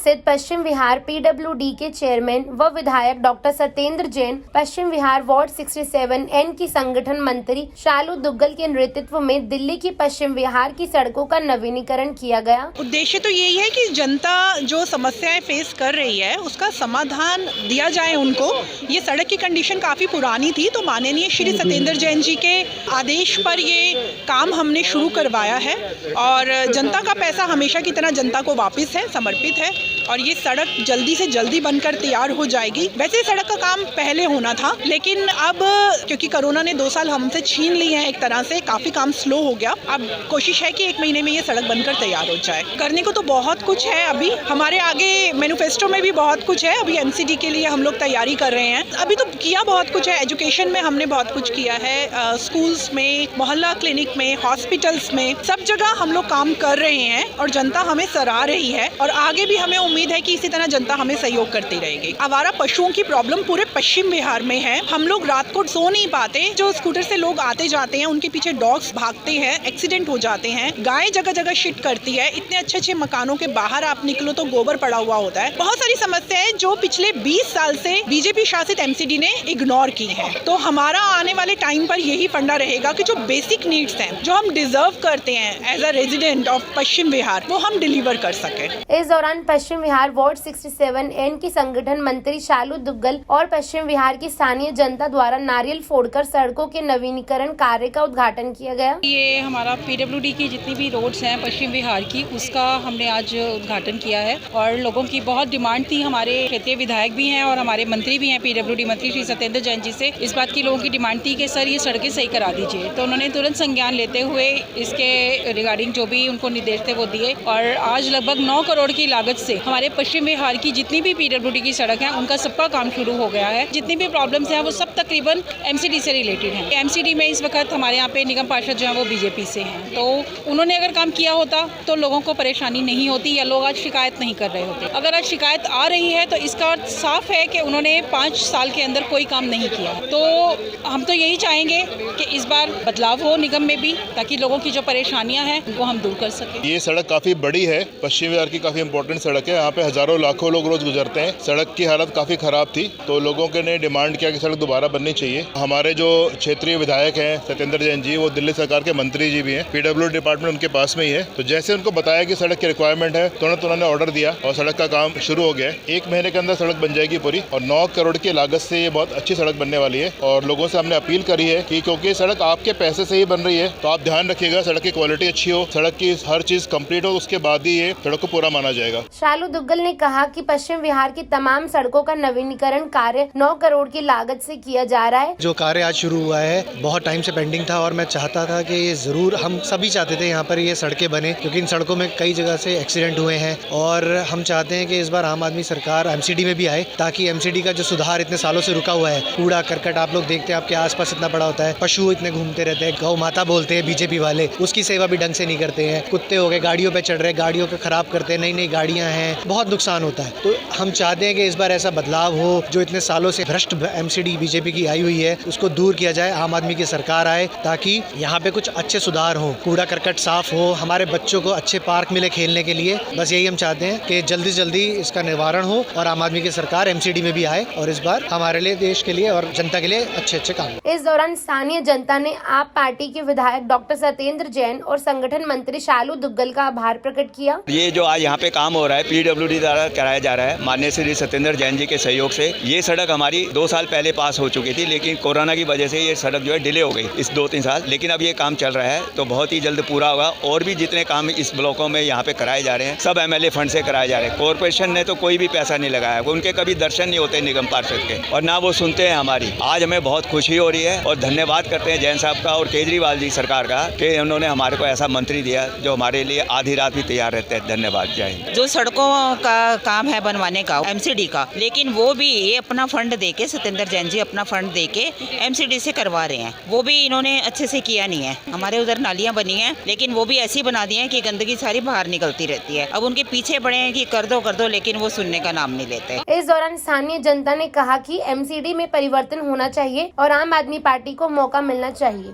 स्थित पश्चिम विहार पीडब्ल्यूडी के चेयरमैन व विधायक doctor Satyendra Jain, Paschim Vihar ward 67 N की संगठन मंत्री शालू दुग्गल के नेतृत्व में दिल्ली की पश्चिम विहार की सड़कों का नवीनीकरण किया गया। उद्देश्य तो यही है कि जनता जो समस्याएं फेस कर रही है उसका समाधान दिया जाए उनको। ये सड़क की कंडीशन काफी पुरानी थी, तो माननीय श्री सत्येंद्र जैन जी के आदेश पर ये काम हमने शुरू करवाया है और जनता का पैसा हमेशा की तरह जनता को वापस है, समर्पित है और ये सड़क जल्दी से जल्दी बनकर तैयार हो जाएगी। वैसे सड़क का काम पहले होना था, लेकिन अब क्योंकि कोरोना ने 2 साल हमसे छीन ली है, एक तरह से काफी काम स्लो हो गया। अब कोशिश है कि 1 महीने में ये सड़क बनकर तैयार हो जाए। करने को तो बहुत कुछ है, अभी हमारे आगे मैनिफेस्टो में भी बहुत कुछ है। अभी एमसीडी के लिए हम लोग तैयारी कर रहे हैं। अभी तो किया बहुत कुछ है, एजुकेशन में हमने बहुत कुछ किया है, स्कूल्स में, मोहल्ला क्लिनिक में, हॉस्पिटल्स में, सब जगह हम लोग काम कर रहे हैं और जनता हमें सराह रही है और आगे भी हमें उम्मीद है कि इसी तरह जनता हमें सहयोग करती रहेगी। आवारा पशुओं की प्रॉब्लम पूरे पश्चिम बिहार में है। हम लोग रात को सो नहीं पाते, जो स्कूटर से लोग आते जाते हैं उनके पीछे डॉग्स भागते हैं, एक्सीडेंट हो जाते हैं, गाय जगह जगह शिट करती है। इतने अच्छे अच्छे मकानों के बाहर आप निकलो तो गोबर पड़ा हुआ होता है। बहुत सारी समस्याएं जो पिछले 20 साल से बीजेपी शासित एमसीडी ने इग्नोर की है। तो हमारा आने वाले टाइम पर यही फंडा रहेगा कि जो बेसिक नीड्स हैं, जो हम डिजर्व करते हैं एज अ रेजिडेंट ऑफ पश्चिम बिहार, वो हम डिलीवर कर सके। इस दौरान पश्चिम विहार वार्ड 67 एन की संगठन मंत्री शालू दुग्गल और पश्चिम विहार की स्थानीय जनता द्वारा नारियल फोड़कर सड़कों के नवीनीकरण कार्य का उद्घाटन किया गया। ये हमारा पीडब्ल्यूडी की जितनी भी रोड्स हैं पश्चिम विहार की, उसका हमने आज उद्घाटन किया है और लोगों की बहुत डिमांड थी। हमारे क्षेत्रीय विधायक भी हैं और हमारे मंत्री भी हैं, पीडब्ल्यूडी मंत्री श्री सत्येंद्र जैन जी से इस बात की लोगों की डिमांड थी कि सर ये सड़कें सही करा दीजिए। तो उन्होंने तुरंत संज्ञान लेते हुए इसके रिगार्डिंग जो भी उनको निर्देश थे वो दिए और आज लगभग 9 करोड़ की लागत से हमारे पश्चिम बिहार की जितनी भी पीडब्ल्यूडी की सड़क है उनका सबका काम शुरू हो गया है। जितनी भी प्रॉब्लम्स हैं वो सब तकरीबन एमसीडी से रिलेटेड हैं। एमसीडी में इस वक्त हमारे यहाँ पे निगम पार्षद जो है वो बीजेपी से हैं, तो उन्होंने अगर काम किया होता तो लोगों को परेशानी नहीं होती या लोग आज शिकायत नहीं कर रहे होते। अगर आज शिकायत आ रही है तो इसका अर्थ साफ है कि उन्होंने 5 साल के अंदर कोई काम नहीं किया। तो हम तो यही चाहेंगे कि इस बार बदलाव हो निगम में भी, ताकि लोगों की जो परेशानियां हैं उनको हम दूर कर सकें। ये सड़क काफ़ी बड़ी है, पश्चिम बिहार की काफ़ी इंपॉर्टेंट सड़क है। यहाँ पे हजारों लाखों लोग रोज गुजरते हैं। सड़क की हालत काफ़ी ख़राब थी, तो लोगों के ने डिमांड किया कि सड़क दोबारा बननी चाहिए। हमारे जो क्षेत्रीय विधायक हैं सत्येंद्र जैन जी, वो दिल्ली सरकार के मंत्री जी भी हैं, पीडब्ल्यू डिपार्टमेंट उनके पास में ही है। तो जैसे उनको बताया कि सड़क की रिक्वायरमेंट है, तुरंत उन्होंने ऑर्डर दिया और सड़क का काम शुरू हो गया है। 1 महीने के अंदर सड़क बन जाएगी पूरी और 9 करोड़ की लागत से ये बहुत अच्छी सड़क बनने वाली है। और लोगों से हमने अपील करी है कि क्योंकि सड़क आपके पैसे से ही बन रही है, तो आप ध्यान रखिएगा सड़क की क्वालिटी अच्छी हो, सड़क की हर चीज कंप्लीट हो, उसके बाद ही ये सड़क को पूरा माना जाएगा। शालू दुग्गल ने कहा कि पश्चिम विहार की तमाम सड़कों का नवीनीकरण कार्य 9 करोड़ की लागत से किया जा रहा है। जो कार्य आज शुरू हुआ है बहुत टाइम से पेंडिंग था और मैं चाहता था कि ये जरूर, हम सभी चाहते थे यहाँ पर ये सड़कें बने, क्योंकि इन सड़कों में कई जगह से एक्सीडेंट हुए हैं और हम चाहते हैं कि इस बार आम आदमी सरकार एमसीडी में भी आए, ताकि एमसीडी का जो सुधार इतने सालों से रुका हुआ है, कूड़ा करकट आप लोग देखते हैं आपके आसपास इतना बड़ा होता है, पशु इतने घूमते रहते हैं, गौ माता बोलते हैं बीजेपी वाले, उसकी सेवा भी ढंग से नहीं करते हैं। कुत्ते हो गए गाड़ियों पे चढ़ रहे, गाड़ियों को खराब करते हैं, नई नई गाड़ियां हैं, बहुत नुकसान होता है। तो हम चाहते हैं कि इस बार ऐसा बदलाव हो, जो इतने सालों से भ्रष्ट एमसीडी बीजेपी की आई हुई है उसको दूर किया जाए, आम आदमी की सरकार आए ताकि यहाँ पे कुछ अच्छे सुधार हो, कूड़ा करकट साफ हो, हमारे बच्चों को अच्छे पार्क मिले खेलने के लिए। बस यही हम चाहते हैं कि जल्दी से जल्दी इसका निवारण हो और आम आदमी की सरकार एमसीडी में भी आए और इस बार हमारे लिए, देश के लिए और जनता के लिए अच्छे अच्छे काम। इस दौरान स्थानीय जनता ने आप पार्टी के विधायक डॉक्टर सत्येंद्र जैन और संगठन मंत्री शालू दुग्गल का आभार प्रकट किया। ये जो आज यहाँ पे काम हो रहा है पीडब्ल्यूडी द्वारा कराया जा रहा है, माननीय श्री सत्येंद्र जैन जी के सहयोग से। ये सड़क हमारी 2 साल पहले पास हो चुकी थी, लेकिन कोरोना की वजह से ये सड़क जो है डिले हो गई इस 2-3 साल, लेकिन अब ये काम चल रहा है तो बहुत ही जल्द पूरा होगा। और भी जितने काम इस ब्लॉकों में यहाँ पे कराए जा रहे हैं सब एमएलए फंड से कराए जा रहे हैं। कॉर्पोरेशन ने तो कोई भी पैसा नहीं लगाया, उनके कभी दर्शन नहीं होते निगम पार्षद के और ना वो सुनते हैं हमारी। आज हमें बहुत खुशी हो रही है और धन्यवाद करते हैं जैन साहब का और केजरीवाल जी सरकार का कि उन्होंने हमारे को ऐसा मंत्री दिया जो हमारे लिए आधी रात भी तैयार रहते हैं। धन्यवाद। जय हिंद। जो सड़कों का काम है बनवाने का एमसीडी का, लेकिन वो भी ये अपना फंड देके, सत्येंद्र जैन जी अपना फंड देके एमसीडी से करवा रहे हैं। वो भी इन्होंने अच्छे से किया नहीं है। हमारे उधर नालियां बनी हैं, लेकिन वो भी ऐसी बना दी हैं कि गंदगी सारी बाहर निकलती रहती है। अब उनके पीछे पड़े हैं कि कर दो, लेकिन वो सुनने का नाम नहीं लेते। इस दौरान स्थानीय जनता ने कहा कि एमसीडी में परिवर्तन होना चाहिए और आम आदमी पार्टी को मौका मिलना चाहिए।